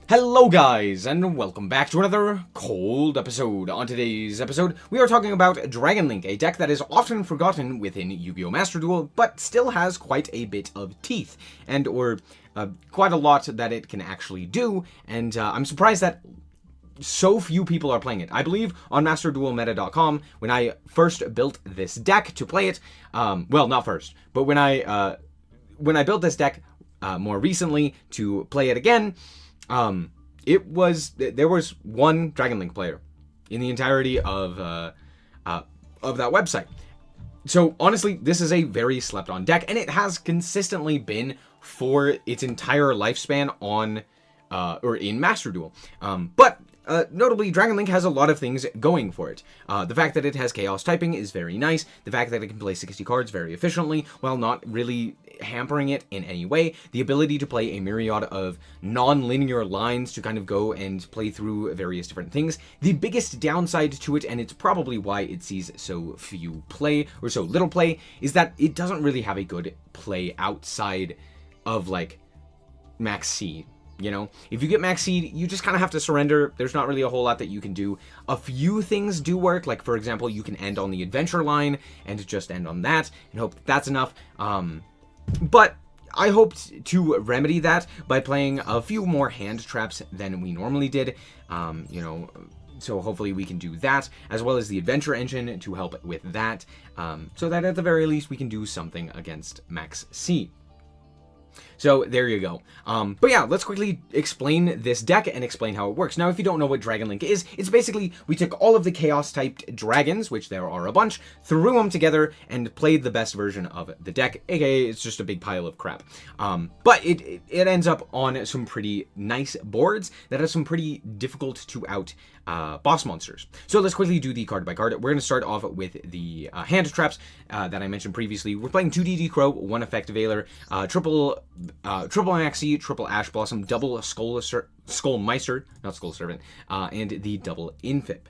Hello guys, and welcome back to another cold episode. On today's episode, we are talking about Dragon Link, a deck that is often forgotten within Yu-Gi-Oh! Master Duel, but still has quite a bit of teeth, and quite a lot that it can actually do, and I'm surprised that so few people are playing it. I believe on MasterDuelMeta.com, when I first built this deck to play it, well, not first, but when I built this deck more recently to play it again, there was one Dragon Link player in the entirety of that website. So honestly, this is a very slept on deck, and it has consistently been for its entire lifespan on or in Master Duel. But notably, Dragon Link has a lot of things going for it. The fact that it has Chaos typing is very nice. The fact that it can play 60 cards very efficiently while not really hampering it in any way. The ability to play a myriad of non-linear lines to kind of go and play through various different things. The biggest downside to it, and it's probably why it sees so few play, or so little play, is that it doesn't really have a good play outside of, like, Max C. You know, if you get Max Seed, you just kind of have to surrender. There's not really a whole lot that you can do. A few things do work, like, for example, you can end on the adventure line and just end on that and hope that's enough. But I hoped to remedy that by playing a few more hand traps than we normally did. So hopefully we can do that, as well as the adventure engine to help with that, so that at the very least we can do something against Max C. So there you go. But yeah, let's quickly explain this deck and explain how it works. Now, if you don't know what Dragon Link is, it's basically we took all of the Chaos-typed dragons, which there are a bunch, threw them together, and played the best version of the deck, aka it's just a big pile of crap. But it ends up on some pretty nice boards that have some pretty difficult to out boss monsters. So let's quickly do the card by card. We're going to start off with the hand traps that I mentioned previously. We're playing 2 DD Crow, 1 Effect Veiler, triple Maxi, triple Ash Blossom, double Skull Meister, not Skull Servant, and the double Infib.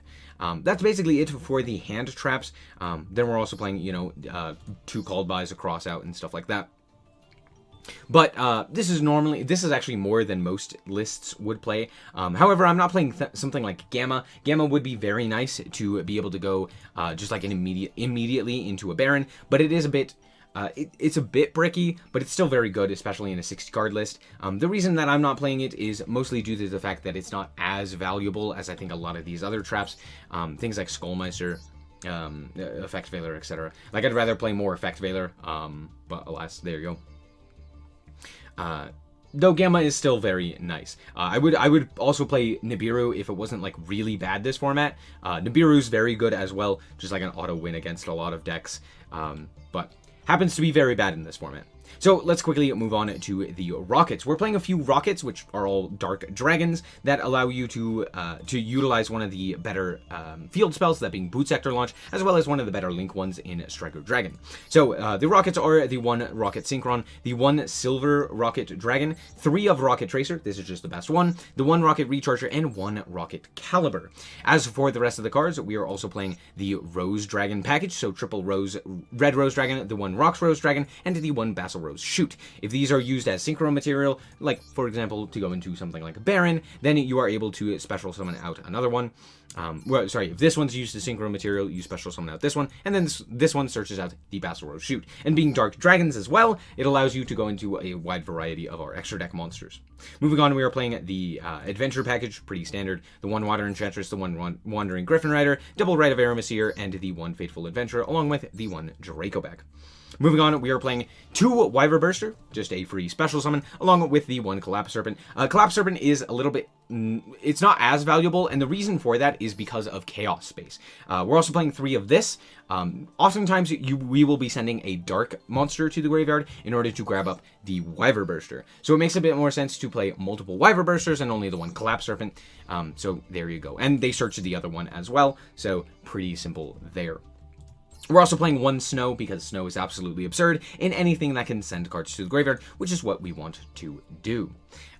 That's basically it for the hand traps. Then we're also playing, 2 Called Bys, a Cross Out, and stuff like that. But this is actually more than most lists would play. However, I'm not playing something like Gamma. Gamma would be very nice to be able to go just like immediately into a Baron, but it is a bit it's a bit bricky, but it's still very good, especially in a 60 card list. The reason that I'm not playing it is mostly due to the fact that it's not as valuable as I think a lot of these other traps. Things like Skullmeister, Effect Veiler, etc. Like, I'd rather play more Effect Veiler, but alas, there you go. Though Gamma is still very nice. I would also play Nibiru if it wasn't like really bad this format. Nibiru's very good as well, just like an auto win against a lot of decks, but happens to be very bad in this format. So let's quickly move on to the Rockets. We're playing a few Rockets, which are all Dark Dragons, that allow you to utilize one of the better field spells, that being Boot Sector Launch, as well as one of the better Link ones in Striker Dragon. So the Rockets are the 1 Rocket Synchron, the 1 Silver Rocket Dragon, 3 of Rocket Tracer, this is just the best one, the 1 Rocket Recharger, and 1 Rocket Caliber. As for the rest of the cards, we are also playing the Rose Dragon package, so triple Rose, Red Rose Dragon, the 1 Rocks Rose Dragon, and the 1 Basil Rose Shoot. If these are used as synchro material, like, for example, to go into something like a Baron, then you are able to special summon out another one. If this one's used as synchro material, you special summon out this one, and then this one searches out the Basil Rose Shoot. And being Dark Dragons as well, it allows you to go into a wide variety of our extra deck monsters. Moving on, we are playing the Adventure package, pretty standard. The 1 Water Enchantress, the 1 Wandering Griffin Rider, double Rite of Aramesir, and the 1 Fateful Adventure, along with the 1 Dracoback. Moving on, we are playing 2 Wyver Burster, just a free special summon, along with the 1 Collapse Serpent. Collapse Serpent is a little bit, it's not as valuable, and the reason for that is because of Chaos Space. We're also playing 3 of this. Oftentimes, we will be sending a Dark monster to the graveyard in order to grab up the Wyver Burster. So it makes a bit more sense to play multiple Wyver Bursters and only the 1 Collapse Serpent. So there you go. And they search the other one as well, so pretty simple there. We're also playing 1 Snow, because Snow is absolutely absurd in anything that can send cards to the graveyard, which is what we want to do.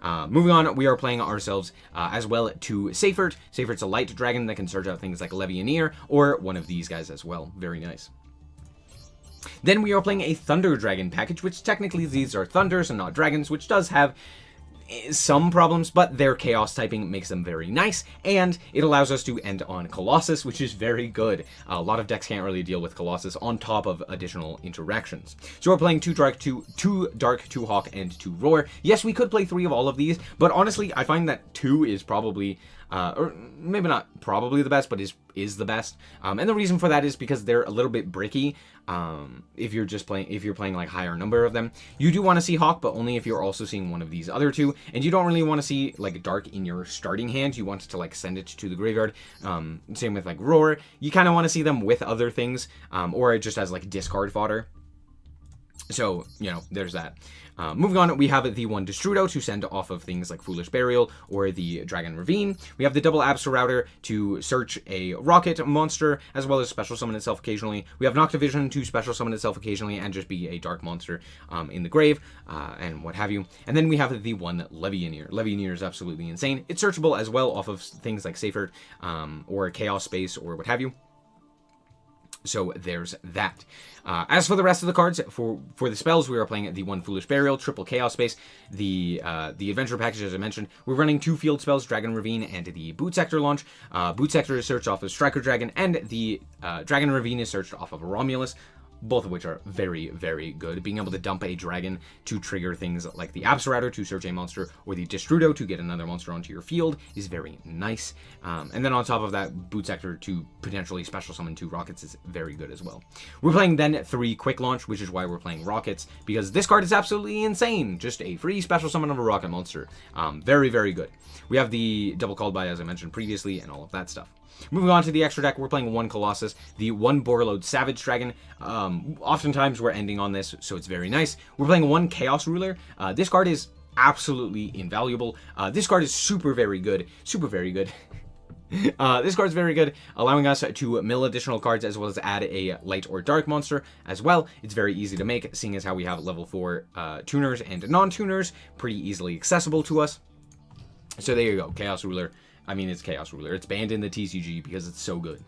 Moving on, we are playing ourselves as well to Seifert. Seifert's a light dragon that can search out things like Levianeer, or one of these guys as well. Very nice. Then we are playing a Thunder Dragon package, which technically these are thunders and not dragons, which does have some problems, but their chaos typing makes them very nice, and it allows us to end on Colossus, which is very good. A lot of decks can't really deal with Colossus on top of additional interactions. So we're playing 2 Dark, 2 Hawk, and 2 Roar. Yes, we could play 3 of all of these, but honestly, I find that 2 is probably, or maybe not probably the best, but is the best. And the reason for that is because they're a little bit bricky. If you're playing like higher number of them, you do want to see Hawk, but only if you're also seeing one of these other 2, and you don't really want to see like Dark in your starting hand. You want to like send it to the graveyard. Same with like Roar. You kind of want to see them with other things, or just as like discard fodder. So, you know, there's that. Moving on, we have the 1 Destrudo to send off of things like Foolish Burial or the Dragon Ravine. We have the double Absorouter to search a rocket monster, as well as special summon itself occasionally. We have Noctivision to special summon itself occasionally and just be a dark monster in the grave, and what have you. And then we have the 1 Levianeer. Levianeer is absolutely insane. It's searchable as well off of things like Safert, or Chaos Space, or what have you. So there's that. As for the rest of the cards, for the spells, we are playing the 1 Foolish Burial, triple Chaos Space, the Adventure Package, as I mentioned. We're running 2 field spells, Dragon Ravine and the Boot Sector launch. Boot Sector is searched off of Striker Dragon, and the Dragon Ravine is searched off of Romulus. Both of which are very, very good. Being able to dump a dragon to trigger things like the Absorouter to search a monster, or the Destrudo to get another monster onto your field is very nice. And then on top of that, Boot Sector to potentially special summon 2 rockets is very good as well. We're playing then 3 Quick Launch, which is why we're playing rockets, because this card is absolutely insane. Just a free special summon of a rocket monster. Very, very good. We have the double called by, as I mentioned previously, and all of that stuff. Moving on to the extra deck, we're playing 1 Colossus, the 1 Borreload Savage Dragon. Oftentimes we're ending on this, so it's very nice. We're playing 1 Chaos Ruler. This card is absolutely invaluable. This card is super very good. Super very good. This card's very good, allowing us to mill additional cards as well as add a light or dark monster as well. It's very easy to make, seeing as how we have level 4 tuners and non-tuners pretty easily accessible to us. So there you go, Chaos Ruler. I mean, it's Chaos Ruler. It's banned in the TCG because it's so good.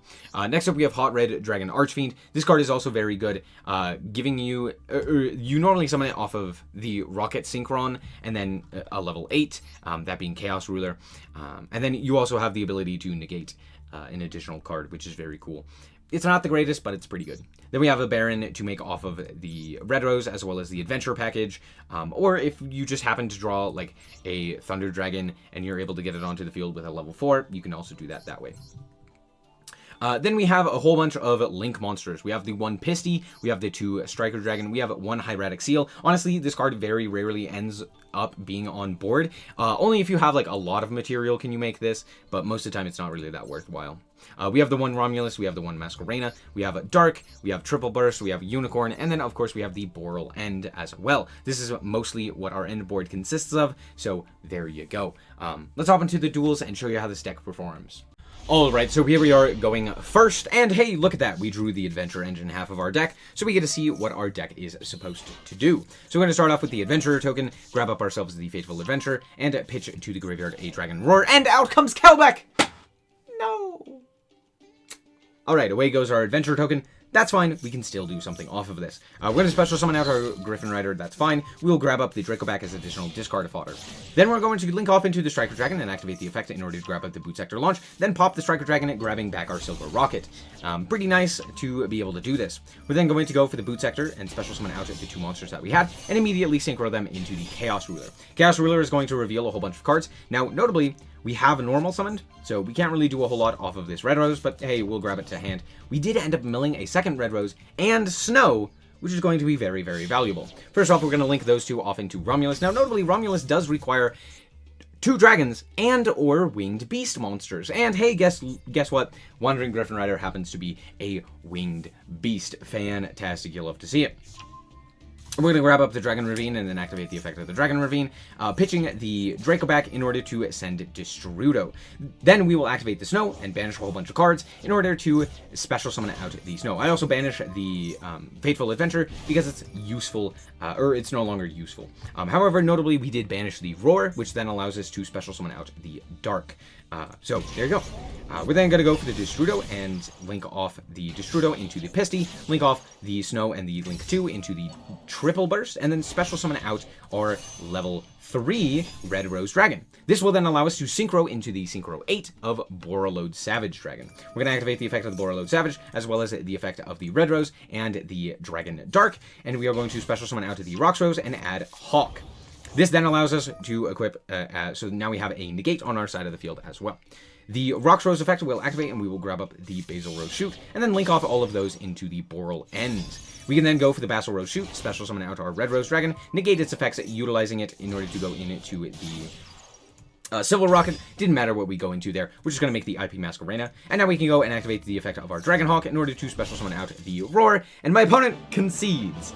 Next up, we have Hot Red Dragon Archfiend. This card is also very good, giving you... you normally summon it off of the Rocket Synchron, and then a level 8, that being Chaos Ruler. And then you also have the ability to negate an additional card, which is very cool. It's not the greatest, but it's pretty good. Then we have a Baron to make off of the Red Rose, as well as the Adventure Package. Or if you just happen to draw like a Thunder Dragon and you're able to get it onto the field with a level 4, you can also do that way. Then we have a whole bunch of Link monsters. We have the 1 Pisty, we have the 2 Striker Dragon, we have 1 Hieratic Seal. Honestly, this card very rarely ends up being on board. Only if you have like a lot of material can you make this, but most of the time it's not really that worthwhile. We have the 1 Romulus, we have the 1 Masquerena, we have Dark, we have Triple Burst, we have Unicorn, and then of course we have the Boral End as well. This is mostly what our end board consists of, so there you go. Let's hop into the duels and show you how this deck performs. Alright, so here we are going first, and hey, look at that, we drew the Adventure Engine half of our deck, so we get to see what our deck is supposed to do. So we're going to start off with the Adventurer token, grab up ourselves the Fateful Adventure, and pitch to the graveyard a Dragon Roar, and out comes Kelbeck! No! Alright, away goes our Adventure token. That's fine, we can still do something off of this. We're going to special summon out our Griffin Rider, that's fine. We'll grab up the Dracoback as additional discard fodder. Then we're going to link off into the Striker Dragon and activate the effect in order to grab up the Boot Sector launch, then pop the Striker Dragon, grabbing back our Silver Rocket. Pretty nice to be able to do this. We're then going to go for the Boot Sector and special summon out the 2 monsters that we had, and immediately synchro them into the Chaos Ruler. Chaos Ruler is going to reveal a whole bunch of cards. Now, notably, we have a normal summoned, so we can't really do a whole lot off of this Red Rose, but hey, we'll grab it to hand. We did end up milling a second Red Rose and Snow, which is going to be very, very valuable. First off, we're going to link those 2 off into Romulus. Now, notably, Romulus does require 2 dragons and or winged beast monsters. And hey, guess what? Wandering Griffin Rider happens to be a winged beast. Fantastic, you'll love to see it. We're going to grab up the Dragon Ravine and then activate the effect of the Dragon Ravine, pitching the Dracoback in order to send Destrudo. Then we will activate the Snow and banish a whole bunch of cards in order to special summon out the Snow. I also banish the Fateful Adventure because it's useful, or it's no longer useful. However, notably, we did banish the Roar, which then allows us to special summon out the Dark. So there you go. We're then going to go for the Destrudo and link off the Destrudo into the Pisty, link off the Snow and the Link 2 into the Triple Burst, and then special summon out our level 3 Red Rose Dragon. This will then allow us to synchro into the Synchro 8 of Borreload Savage Dragon. We're going to activate the effect of the Borreload Savage, as well as the effect of the Red Rose and the Dragon Dark, and we are going to special summon out the Rox Rose and add Hawk. This then allows us to equip, so now we have a negate on our side of the field as well. The Rox Rose effect will activate, and we will grab up the Basil Rose Shoot, and then link off all of those into the Boral End. We can then go for the Basil Rose Shoot, special summon out our Red Rose Dragon, negate its effects, utilizing it in order to go into the Silver Rocket. Didn't matter what we go into there. We're just going to make the IP Masquerena. And now we can go and activate the effect of our Dragon Hawk in order to special summon out the Roar. And my opponent concedes.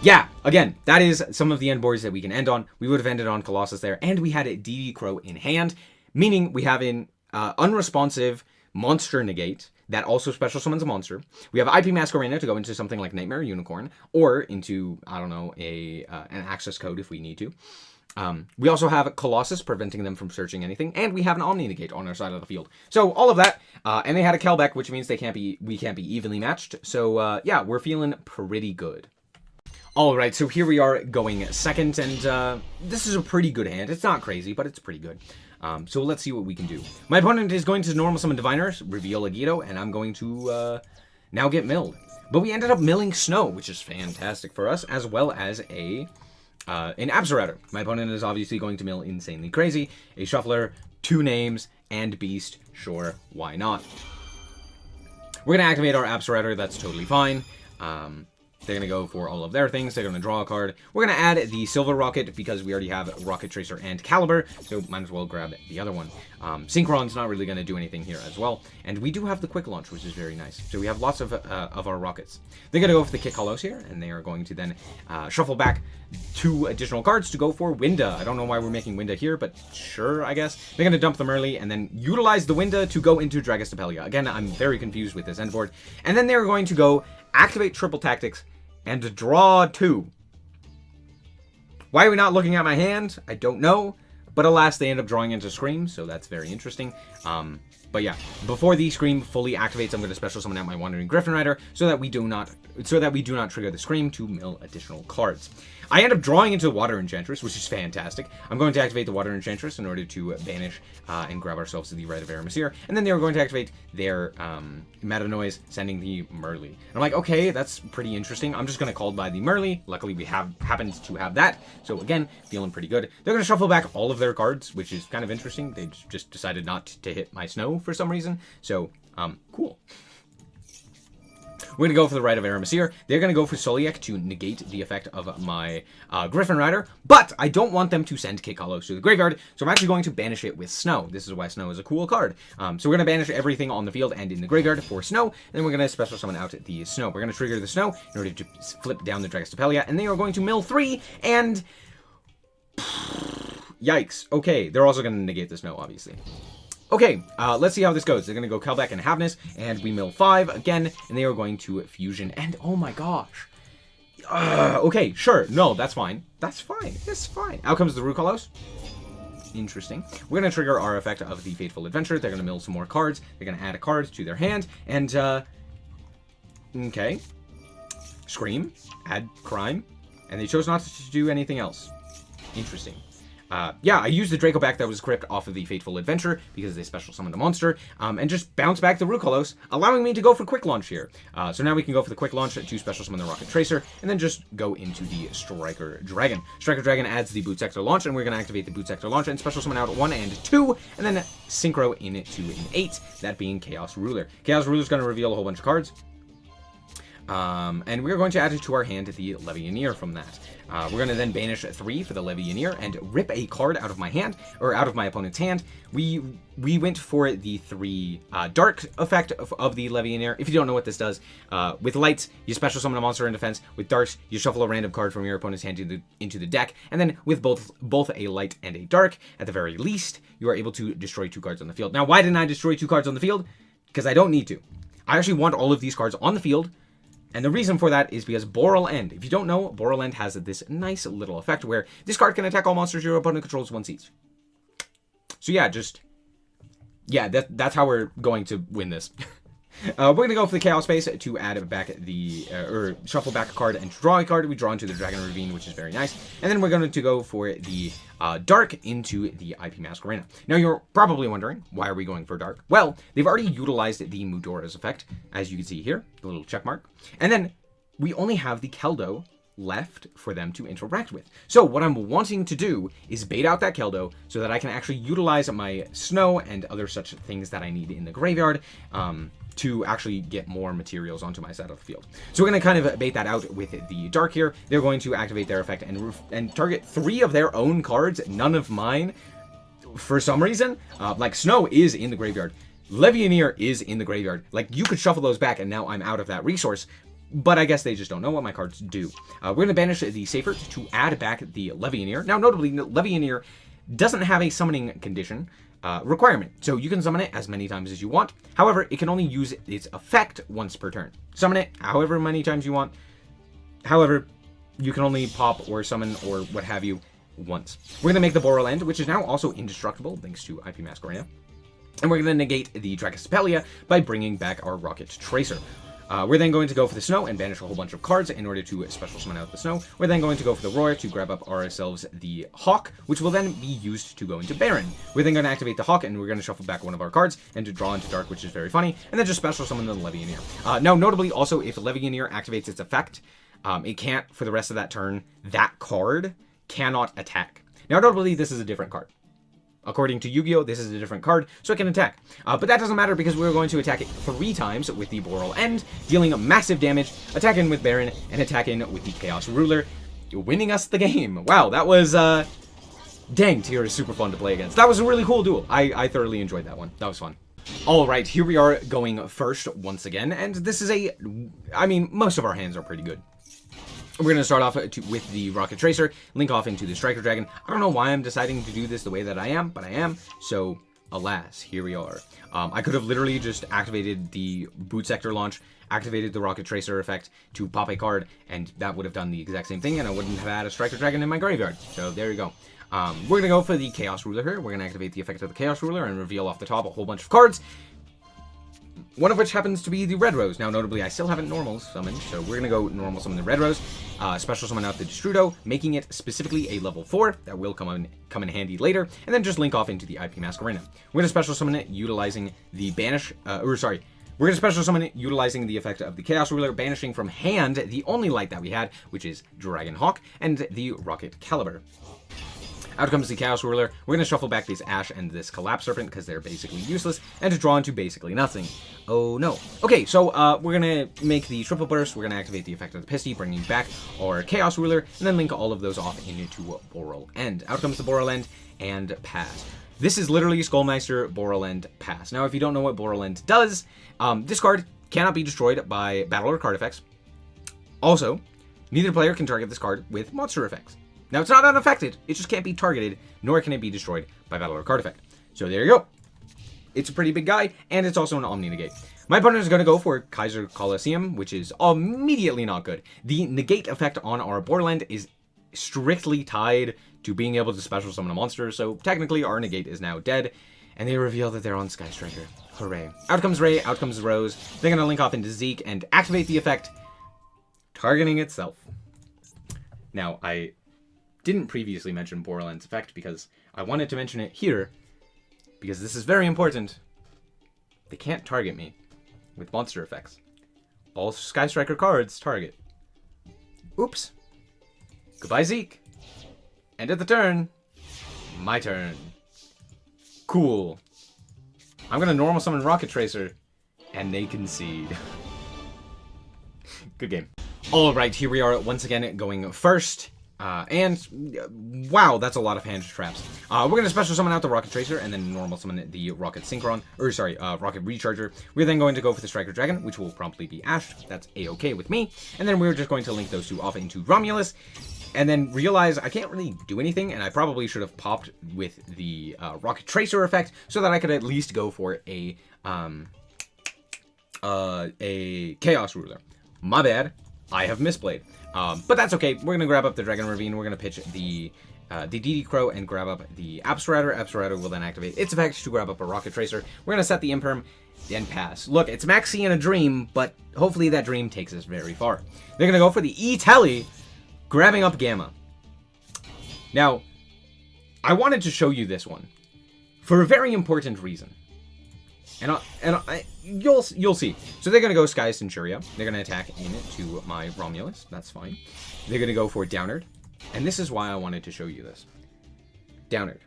Yeah, again, that is some of the end boards that we can end on. We would have ended on Colossus there. And we had a DD Crow in hand, meaning we have an unresponsive monster negate that also special summons a monster. We have IP Masquerena to go into something like Nightmare Unicorn, or into, I don't know, an access code if we need to. We also have Colossus preventing them from searching anything, and we have an Omni Negate on our side of the field. So all of that, and they had a Kelbeck, which means we can't be evenly matched. So yeah, we're feeling pretty good. All right, so here we are going second, and this is a pretty good hand. It's not crazy, but it's pretty good. So let's see what we can do. My opponent is going to normal summon Diviners, reveal Agido, and I'm going to now get milled. But we ended up milling Snow, which is fantastic for us, as well as an Abzerator. My opponent is obviously going to mill Insanely Crazy, a Shuffler, 2 names, and Beast. Sure, why not? We're going to activate our Abzerator. That's totally fine. They're going to go for all of their things. They're going to draw a card. We're going to add the Silver Rocket because we already have Rocket Tracer and Caliber, so might as well grab the other one. Synchron's not really going to do anything here as well. And we do have the Quick Launch, which is very nice. So we have lots of our rockets. They're going to go for the Kick Hollows here, and they are going to then shuffle back 2 additional cards to go for Winda. I don't know why we're making Winda here, but sure, I guess. They're going to dump them early and then utilize the Winda to go into Dragostapelia. Again, I'm very confused with this end board. And then they're going to go activate Triple Tactics and draw 2. Why are we not looking at my hand? I don't know. But alas, they end up drawing into Scream, so that's very interesting. But yeah, before the Scream fully activates, I'm going to special summon out my Wandering Griffin Rider so that we do not trigger the Scream to mill additional cards. I end up drawing into the Water Enchantress, which is fantastic. I'm going to activate the Water Enchantress in order to banish and grab ourselves to the Rite of Aramasir. And then they're going to activate their Meta Noise, sending the Merly. And I'm like, okay, that's pretty interesting. I'm just going to call by the Merly. Luckily, we happened to have that. So again, feeling pretty good. They're going to shuffle back all of their cards, which is kind of interesting. They just decided not to hit my Snow for some reason. So, cool. We're going to go for the Rite of Aramasir. They're going to go for Soliek to negate the effect of my Griffin Rider, but I don't want them to send Kick Hollows to the graveyard, so I'm actually going to banish it with Snow. This is why Snow is a cool card. So we're going to banish everything on the field and in the graveyard for Snow, and then we're going to special summon out the Snow. We're going to trigger the Snow in order to flip down the Dragostapelia, and they are going to mill 3, and yikes. Okay, they're also going to negate the Snow, obviously. Okay, let's see how this goes. They're going to go Kelbeck and Havness, and we mill 5 again, and they are going to Fusion, and oh my gosh. Okay, sure. No, that's fine. That's fine. It's fine. Out comes the Rukolos. Interesting. We're going to trigger our effect of the Fateful Adventure. They're going to mill some more cards. They're going to add a card to their hand, and, okay. Scream, add Crime, and they chose not to do anything else. Interesting. Yeah, I used the Draco back that was equipped off of the Fateful Adventure because they special summoned a monster, and just bounce back the Rukolos, allowing me to go for Quick Launch here. So now we can go for the Quick Launch to special summon the Rocket Tracer, and then just go into the Striker Dragon. Striker Dragon adds the Boot Sector Launch, and we're going to activate the Boot Sector Launch and special summon out 1 and 2, and then synchro into an 8, that being Chaos Ruler. Chaos Ruler is going to reveal a whole bunch of cards. And we're going to add it to our hand the Levianeer from that. We're going to then banish 3 for the Levianeer and rip a card out of my hand, or out of my opponent's hand. We went for the 3 dark effect of the Levianeer. If you don't know what this does, with lights, you special summon a monster in defense. With darks, you shuffle a random card from your opponent's hand into the deck. And then with both a light and a dark, at the very least, you are able to destroy 2 cards on the field. Now, why didn't I destroy 2 cards on the field? Because I don't need to. I actually want all of these cards on the field. And the reason for that is because Boral End. If you don't know, Boral End has this nice little effect where this card can attack all monsters your opponent controls once each. So yeah, that's how we're going to win this. We're going to go for the Chaos Space to add back the, or shuffle back a card and draw a card. We draw into the Dragon Ravine, which is very nice. And then we're going to go for the Dark into the IP Mask Arena. Now, you're probably wondering, why are we going for Dark? Well, they've already utilized the Mudora's effect, as you can see here, the little check mark. And then we only have the Keldo left for them to interact with. So what I'm wanting to do is bait out that Keldo so that I can actually utilize my snow and other such things that I need in the graveyard to actually get more materials onto my side of the field. So we're going to kind of bait that out with the Dark here. They're going to activate their effect and target 3 of their own cards, none of mine, for some reason. Like Snow is in the graveyard. Levianeer is in the graveyard. Like, you could shuffle those back and now I'm out of that resource. But I guess they just don't know what my cards do. We're going to banish the Safer to add back the Levianeer. Now, notably, Levianeer doesn't have a summoning condition requirement, so you can summon it as many times as you want. However, it can only use its effect once per turn. Summon it however many times you want. However, you can only pop or summon or what have you once. We're going to make the Boral End, which is now also indestructible, thanks to IP Mask Arena. And we're going to negate the Dracospelia by bringing back our Rocket Tracer. We're then going to go for the Snow and banish a whole bunch of cards in order to special summon out the Snow. We're then going to go for the Roar to grab up ourselves the Hawk, which will then be used to go into Baron. We're then going to activate the Hawk, and we're going to shuffle back one of our cards and to draw into Dark, which is very funny, and then just special summon the Levianeer. Now, notably, also, if Levianeer activates its effect, it can't, for the rest of that turn, that card cannot attack. Now, notably, this is a different card. According to Yu-Gi-Oh!, this is a different card, so it can attack. But that doesn't matter because we're going to attack it 3 times with the Boral End, dealing massive damage, attacking with Baron, and attacking with the Chaos Ruler, winning us the game. Wow, that was, dang, Tyr is super fun to play against. That was a really cool duel. I thoroughly enjoyed that one. That was fun. Alright, here we are going first once again, and this is I mean, most of our hands are pretty good. We're going to start off with the Rocket Tracer, link off into the Striker Dragon. I don't know why I'm deciding to do this the way that I am, but I am. So, alas, here we are. I could have literally just activated the Boot Sector launch, activated the Rocket Tracer effect to pop a card, and that would have done the exact same thing, and I wouldn't have had a Striker Dragon in my graveyard. So, there you go. We're going to go for the Chaos Ruler here. We're going to activate the effect of the Chaos Ruler and reveal off the top a whole bunch of cards. One of which happens to be the Red Rose. Now, notably, I still haven't normal summoned, so we're going to go normal summon the Red Rose. Special summon out the Destrudo, making it specifically a level 4. That will come in handy later. And then just link off into the IP Mask Arena. We're going to special summon it utilizing the we're going to special summon it utilizing the effect of the Chaos Ruler, banishing from hand the only light that we had, which is Dragon Hawk, and the Rocket Caliber. Out comes the Chaos Ruler. We're going to shuffle back this Ash and this Collapse Serpent because they're basically useless, and to draw into basically nothing. Oh no. Okay, so we're going to make the Triple Burst. We're going to activate the effect of the Pisty, bringing back our Chaos Ruler, and then link all of those off into Boral End. Out comes the Boral End, and pass. This is literally Skullmeister, Boral End, pass. Now, if you don't know what Boral End does, this card cannot be destroyed by battle or card effects. Also, neither player can target this card with monster effects. Now, it's not unaffected, it just can't be targeted, nor can it be destroyed by battle or card effect. So there you go. It's a pretty big guy, and it's also an Omni Negate. My opponent is going to go for Kaiser Colosseum, which is immediately not good. The Negate effect on our Boral End is strictly tied to being able to special summon a monster, so technically our Negate is now dead, and they reveal that they're on Sky Striker. Hooray. Out comes Ray, out comes Rose. They're going to link off into Zeke and activate the effect, targeting itself. Now, I didn't previously mention Boral End's effect because I wanted to mention it here because this is very important. They can't target me with monster effects. All Sky Striker cards target. Oops. Goodbye, Zeke. End of the turn. My turn. Cool. I'm going to normal summon Rocket Tracer and they concede. Good game. Alright, here we are once again going first. Wow, that's a lot of hand traps. We're going to special summon out the Rocket Tracer and then normal summon the Rocket Synchron, Rocket Recharger. We're then going to go for the Striker Dragon, which will promptly be Ash. That's a-okay with me. And then we're just going to link those two off into Romulus, and then realize I can't really do anything, and I probably should have popped with the Rocket Tracer effect so that I could at least go for a Chaos Ruler. My bad. I have misplayed. But that's okay. We're going to grab up the Dragon Ravine. We're going to pitch the the DD Crow and grab up the Absoraptor. Absoraptor will then activate its effect to grab up a Rocket Tracer. We're going to set the Imperm, then pass. Look, it's Maxi in a dream, but hopefully that dream takes us very far. They're going to go for the E-Telly, grabbing up Gamma. Now, I wanted to show you this one for a very important reason. You'll see. So they're going to go Sky Centuria. They're going to attack into my Romulus. That's fine. They're going to go for Downard. And this is why I wanted to show you this. Downard.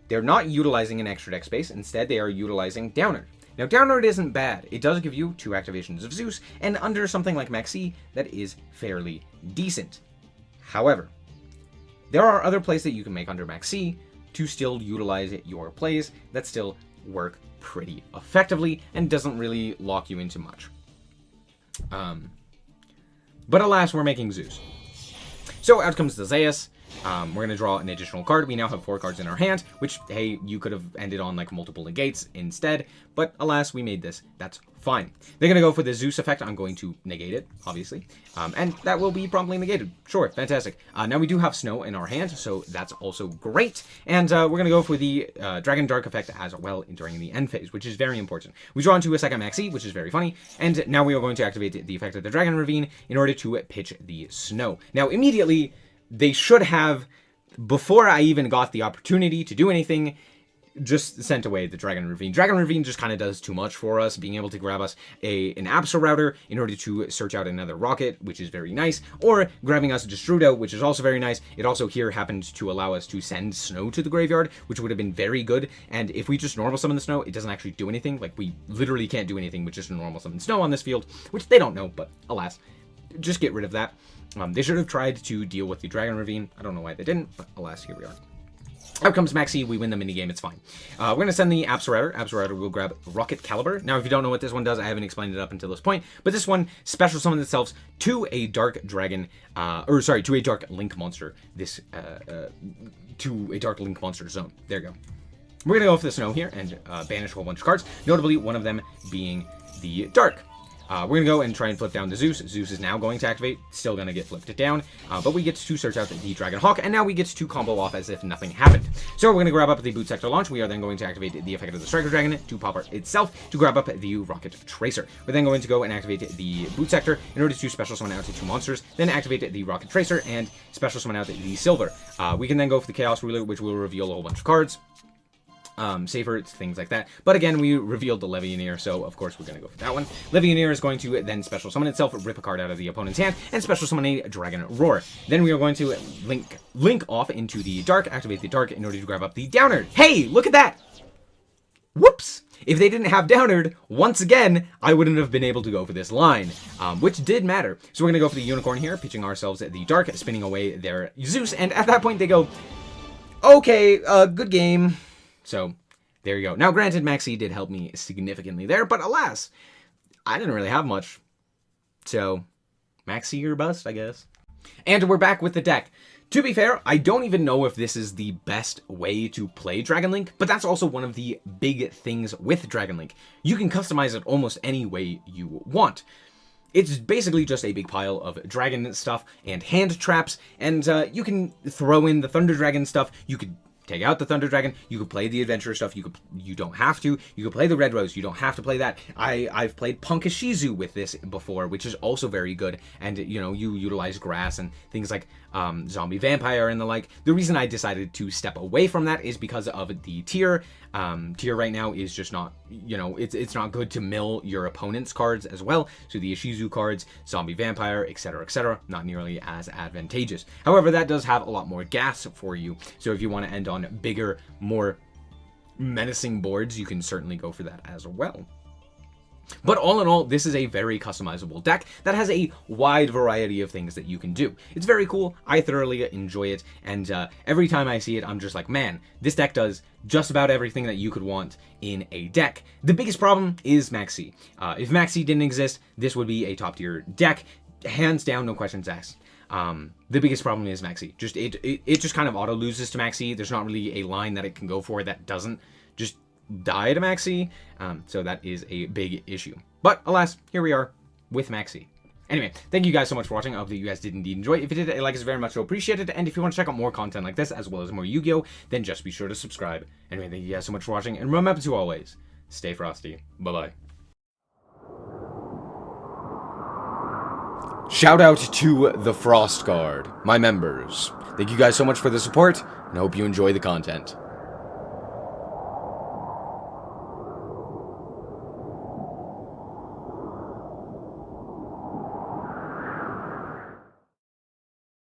They're not utilizing an extra deck space. Instead, they are utilizing Downard. Now, Downard isn't bad. It does give you 2 activations of Zeus, and under something like Maxi, that is fairly decent. However, there are other plays that you can make under Maxi to still utilize your plays that still work pretty effectively and doesn't really lock you into much. But alas, we're making Zeus. So out comes the Zeus. We're going to draw an additional card. We now have 4 cards in our hand, which, hey, you could have ended on like multiple negates instead, but alas, we made this. That's fine. They're going to go for the Zeus effect. I'm going to negate it, obviously, and that will be promptly negated. Sure, fantastic. Now we do have Snow in our hand, so that's also great, and we're going to go for the Dragon Dark effect as well during the end phase, which is very important. We draw into a second Maxi, which is very funny, and now we are going to activate the effect of the Dragon Ravine in order to pitch the Snow. Now, immediately, they should have, before I even got the opportunity to do anything, just sent away the Dragon Ravine. Dragon Ravine just kind of does too much for us, being able to grab us an Absoraptor in order to search out another Rocket, which is very nice, or grabbing us a Destrudo, which is also very nice. It also here happened to allow us to send Snow to the graveyard, which would have been very good, and if we just normal summon the Snow, it doesn't actually do anything. Like, we literally can't do anything with just a normal summon Snow on this field, which they don't know, but alas, just get rid of that. They should have tried to deal with the Dragon Ravine. I don't know why they didn't, but alas, here we are. Out comes Maxi, we win the minigame, it's fine. We're going to send the Absoraptor. Absoraptor will grab Rocket Caliber. Now, if you don't know what this one does, I haven't explained it up until this point, but this one special summons itself to a Dark Dragon, to a Dark Link monster, to a Dark Link monster zone. There you go. We're going to go for the Snow here and banish a whole bunch of cards, notably one of them being the Dark. We're going to go and try and flip down the Zeus. Zeus is now going to activate, still going to get flipped down, but we get to search out the Dragon Hawk, and now we get to combo off as if nothing happened. So we're going to grab up the Boot Sector launch. We are then going to activate the effect of the Striker Dragon to pop art itself to grab up the Rocket Tracer. We're then going to go and activate the Boot Sector in order to special summon out 2 monsters, then activate the Rocket Tracer and special summon out the Silver. We can then go for the Chaos Ruler, which will reveal a whole bunch of cards. Safer, things like that. But again, we revealed the Levianeer, so of course we're going to go for that one. Levianeer is going to then special summon itself, rip a card out of the opponent's hand, and special summon a Dragon Roar. Then we are going to link off into the Dark, activate the Dark in order to grab up the Downard. Hey, look at that! Whoops! If they didn't have Downard, once again, I wouldn't have been able to go for this line, which did matter. So we're going to go for the Unicorn here, pitching ourselves the Dark, spinning away their Zeus, and at that point they go, okay, good game. So, there you go. Now, granted, Maxi did help me significantly there, but alas, I didn't really have much. So, Maxi or bust, I guess. And we're back with the deck. To be fair, I don't even know if this is the best way to play Dragon Link, but that's also one of the big things with Dragon Link. You can customize it almost any way you want. It's basically just a big pile of dragon stuff and hand traps, and you can throw in the Thunder Dragon stuff. You could take out the Thunder Dragon, you could play the adventure stuff, you don't have to. You could play the Red Rose, you don't have to play that. I've played Punkashizu with this before, which is also very good, and you know, you utilize grass and things like Zombie Vampire and the like. The reason I decided to step away from that is because of the tier. Tier right now is just not, you know, it's not good to mill your opponent's cards as well. So the Ishizu cards, Zombie Vampire, etc., not nearly as advantageous. However, that does have a lot more gas for you. So if you want to end on bigger, more menacing boards, you can certainly go for that as well. But all in all, this is a very customizable deck that has a wide variety of things that you can do. It's very cool. I thoroughly enjoy it, and every time I see it, I'm just like, man, this deck does just about everything that you could want in a deck. The biggest problem is Maxi. If Maxi didn't exist, this would be a top tier deck, hands down, no questions asked. The biggest problem is Maxi. Just it just kind of auto loses to Maxi. There's not really a line that it can go for that doesn't just die to Maxi, so that is a big issue. But alas, here we are with Maxi. Anyway, thank you guys so much for watching. I hope that you guys did indeed enjoy. If you did, a like is very much so appreciated. And if you want to check out more content like this, as well as more Yu-Gi-Oh, then just be sure to subscribe. Anyway, thank you guys so much for watching. And remember to always stay frosty. Bye-bye. Shout out to the Frost Guard, my members. Thank you guys so much for the support, and I hope you enjoy the content.